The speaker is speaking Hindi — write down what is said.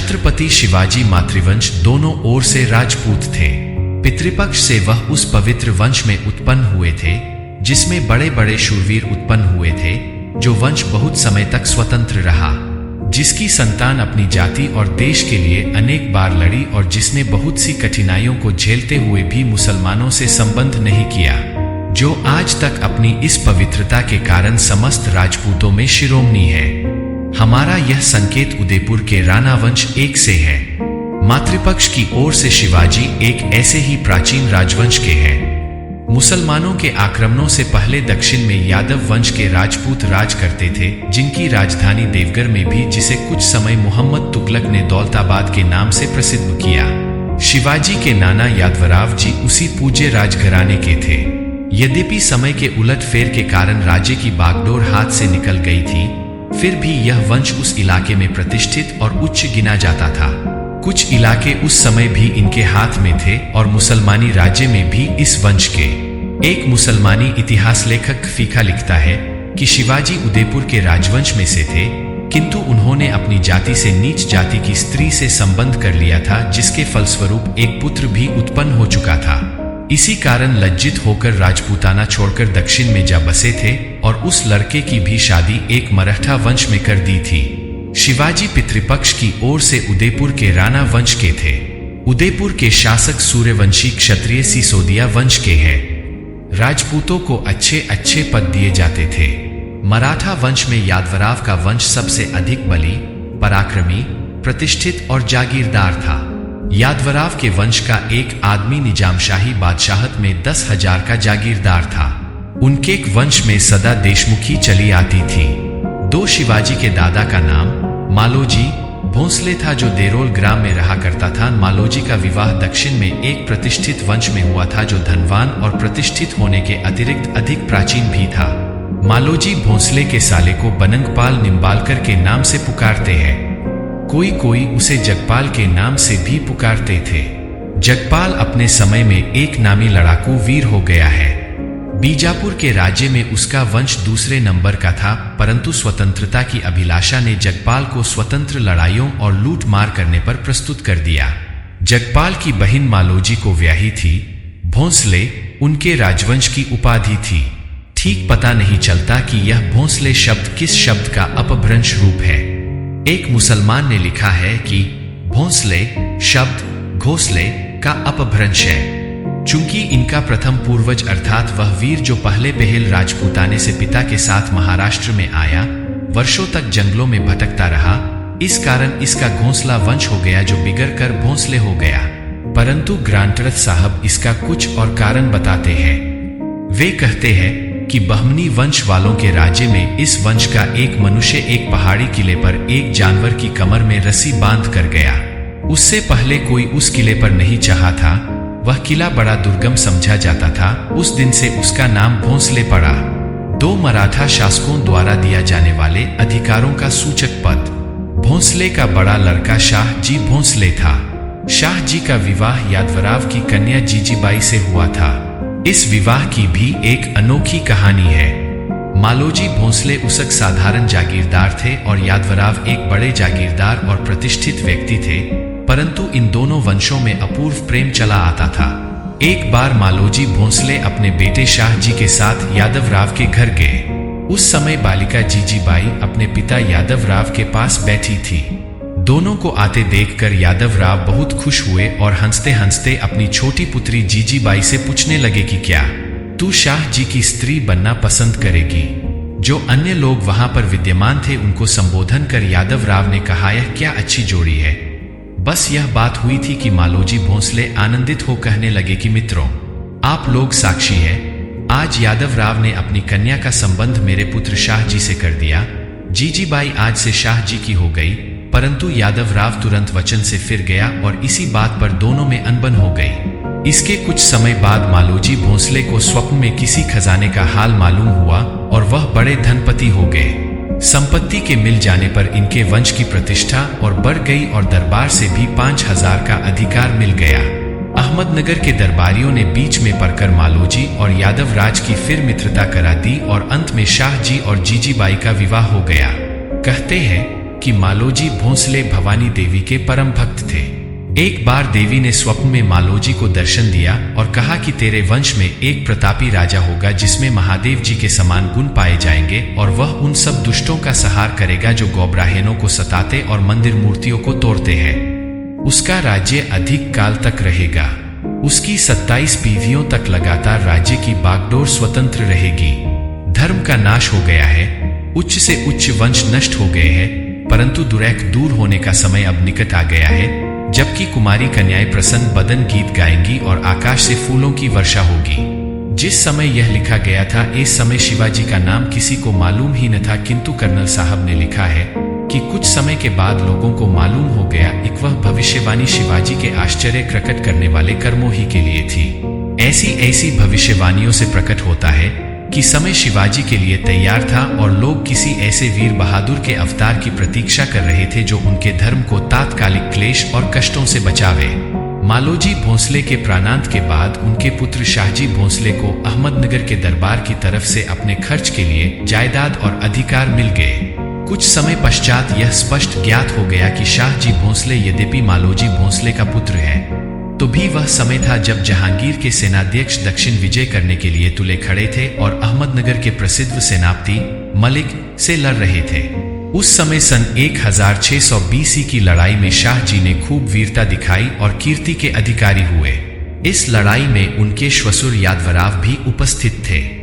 छत्रपति शिवाजी मातृवंश दोनों ओर से राजपूत थे। पितृपक्ष से वह उस पवित्र वंश में उत्पन्न हुए थे जिसमें बड़े बड़े शूरवीर उत्पन्न हुए थे, जो वंश बहुत समय तक स्वतंत्र रहा, जिसकी संतान अपनी जाति और देश के लिए अनेक बार लड़ी और जिसने बहुत सी कठिनाइयों को झेलते हुए भी मुसलमानों से संबंध नहीं किया, जो आज तक अपनी इस पवित्रता के कारण समस्त राजपूतों में शिरोमणि है। हमारा यह संकेत उदयपुर के राणा वंश एक से है। मातृपक्ष की ओर से शिवाजी एक ऐसे ही प्राचीन राजवंश के हैं। मुसलमानों के आक्रमणों से पहले दक्षिण में यादव वंश के राजपूत राज करते थे, जिनकी राजधानी देवघर में भी, जिसे कुछ समय मोहम्मद तुगलक ने दौलताबाद के नाम से प्रसिद्ध किया। शिवाजी के नाना यादवराव जी उसी पूज्य राजघराने के थे। यद्यपि समय के उलटफेर के कारण राज्य की बागडोर हाथ से निकल गई थी, फिर भी यह वंश उस इलाके में प्रतिष्ठित और उच्च गिना जाता था। कुछ इलाके उस समय भी इनके हाथ में थे और मुसलमानी राज्य में भी इस वंश के। एक मुसलमानी इतिहास लेखक फीका लिखता है कि शिवाजी उदयपुर के राजवंश में से थे, किंतु उन्होंने अपनी जाति से नीच जाति की स्त्री से संबंध कर लिया था, जिसके फलस्वरूप एक पुत्र भी उत्पन्न हो चुका था। इसी कारण लज्जित होकर राजपूताना छोड़कर दक्षिण में जा बसे थे और उस लड़के की भी शादी एक मराठा वंश में कर दी थी। शिवाजी पितृपक्ष की ओर से उदयपुर के राणा वंश के थे। उदयपुर के शासक सूर्यवंशी क्षत्रिय सिसोदिया वंश के हैं। राजपूतों को अच्छे अच्छे पद दिए जाते थे। मराठा वंश में यादवराव का वंश सबसे अधिक बली, पराक्रमी, प्रतिष्ठित और जागीरदार था। यादवराव के वंश का एक आदमी निजामशाही बादशाहत में 10,000 का जागीरदार था। उनके वंश में सदा देशमुखी चली आती थी। दो शिवाजी के दादा का नाम मालोजी भोंसले था, जो देरोल ग्राम में रहा करता था। मालोजी का विवाह दक्षिण में एक प्रतिष्ठित वंश में हुआ था, जो धनवान और प्रतिष्ठित होने के अतिरिक्त अधिक प्राचीन भी था। मालोजी भोंसले के साले को बनंगपाल निम्बालकर के नाम से पुकारते हैं। कोई कोई उसे जगपाल के नाम से भी पुकारते थे। जगपाल अपने समय में एक नामी लड़ाकू वीर हो गया है। बीजापुर के राज्य में उसका वंश दूसरे नंबर का था, परंतु स्वतंत्रता की अभिलाषा ने जगपाल को स्वतंत्र लड़ाइयों और लूट मार करने पर प्रस्तुत कर दिया। जगपाल की बहन मालोजी को ब्याही थी। भोंसले उनके राजवंश की उपाधि थी। ठीक पता नहीं चलता कि यह भोंसले शब्द किस शब्द का अपभ्रंश रूप है। एक मुसलमान ने लिखा है कि भोंसले शब्द घोंसले का अपभ्रंश है, चूंकि इनका प्रथम पूर्वज अर्थात वह वीर जो पहले पहल राजपूताने से पिता के साथ महाराष्ट्र में आया, वर्षों तक जंगलों में भटकता रहा, इस कारण इसका घोंसला वंश हो गया, जो बिगड़ कर भोंसले हो गया। परंतु ग्रांटरथ साहब इसका कुछ और कारण बताते हैं। वे कहते हैं कि बहमनी वंश वालों के राज्य में इस वंश का एक मनुष्य एक पहाड़ी किले पर एक जानवर की कमर में रस्सी बांध कर गया। उससे पहले कोई उस किले पर नहीं चाहा था। वह किला बड़ा दुर्गम समझा जाता था। उस दिन से उसका नाम भोंसले पड़ा। दो मराठा शासकों द्वारा दिया जाने वाले अधिकारों का सूचक पद। भोंसले का बड़ा लड़का शाह जी भोंसले था। शाह जी का विवाह यादवराव की कन्या जीजीबाई से हुआ था। इस विवाह की भी एक अनोखी कहानी है। मालोजी भोंसले उसक साधारण जागीरदार थे और यादवराव एक बड़े जागीरदार और प्रतिष्ठित व्यक्ति थे, परंतु इन दोनों वंशों में अपूर्व प्रेम चला आता था। एक बार मालोजी भोंसले अपने बेटे शाह जी के साथ यादवराव के घर गए। उस समय बालिका जीजीबाई अपने पिता यादवराव के पास बैठी थी। दोनों को आते देखकर यादवराव बहुत खुश हुए और हंसते हंसते अपनी छोटी पुत्री जीजीबाई से पूछने लगे कि क्या तू शाह जी की स्त्री बनना पसंद करेगी। जो अन्य लोग वहां पर विद्यमान थे उनको संबोधन कर यादवराव ने कहा, यह क्या अच्छी जोड़ी है। बस यह बात हुई थी कि मालोजी भोंसले आनंदित हो कहने लगे कि मित्रों, आप लोग साक्षी है, आज यादवराव ने अपनी कन्या का संबंध मेरे पुत्र शाह जी से कर दिया। जीजीबाई आज से शाह जी की हो गई। परंतु यादवराव तुरंत वचन से फिर गया और इसी बात पर दोनों में अनबन हो गई। इसके कुछ समय बाद मालोजी भोंसले को स्वप्न में किसी खजाने का हाल मालूम हुआ और वह बड़े धनपति हो गए। संपत्ति के मिल जाने पर इनके वंश की प्रतिष्ठा और बढ़ गई और दरबार से भी 5,000 का अधिकार मिल गया। अहमदनगर के दरबारियों ने बीच में पड़कर मालोजी और यादवराज की फिर मित्रता करा दी और अंत में शाह जी और जीजीबाई का विवाह हो गया। कहते हैं कि मालोजी भोंसले भवानी देवी के परम भक्त थे। एक बार देवी ने स्वप्न में मालोजी को दर्शन दिया और कहा कि तेरे वंश में एक प्रतापी राजा होगा जिसमें महादेव जी के समान गुण पाए जाएंगे और वह उन सब दुष्टों का संहार करेगा जो गौब्राह्मणों को सताते और मंदिर मूर्तियों को तोड़ते हैं। उसका राज्य अधिक काल तक रहेगा। उसकी 27 पीढ़ियों तक लगातार राज्य की बागडोर स्वतंत्र रहेगी। धर्म का नाश हो गया है, उच्च से उच्च वंश नष्ट हो गए हैं, परंतु दुरैक दूर होने का समय अब निकट आ गया है, जबकि कुमारी कन्याएं प्रसन्न बदन गीत गाएंगी और आकाश से फूलों की वर्षा होगी। जिस समय यह लिखा गया था इस समय शिवाजी का नाम किसी को मालूम ही न था, किंतु कर्नल साहब ने लिखा है कि कुछ समय के बाद लोगों को मालूम हो गया कि वह भविष्यवाणी शिवाजी के आश्चर्य प्रकट करने वाले कर्मों ही के लिए थी। ऐसी भविष्यवाणियों से प्रकट होता है कि समय शिवाजी के लिए तैयार था और लोग किसी ऐसे वीर बहादुर के अवतार की प्रतीक्षा कर रहे थे जो उनके धर्म को तात्कालिक क्लेश और कष्टों से बचावे। मालोजी भोंसले के प्राणांत के बाद उनके पुत्र शाहजी भोंसले को अहमदनगर के दरबार की तरफ से अपने खर्च के लिए जायदाद और अधिकार मिल गए। कुछ समय पश्चात यह स्पष्ट ज्ञात हो गया कि शाहजी भोंसले यद्यपि मालोजी भोंसले का पुत्र है, तो भी वह समय था जब जहांगीर के सेनाध्यक्ष दक्षिण विजय करने के लिए तुले खड़े थे और अहमदनगर के प्रसिद्ध सेनापति मलिक से लड़ रहे थे। उस समय सन 1600 BC की लड़ाई में शाहजी ने खूब वीरता दिखाई और कीर्ति के अधिकारी हुए। इस लड़ाई में उनके श्वशुर यादवराव भी उपस्थित थे।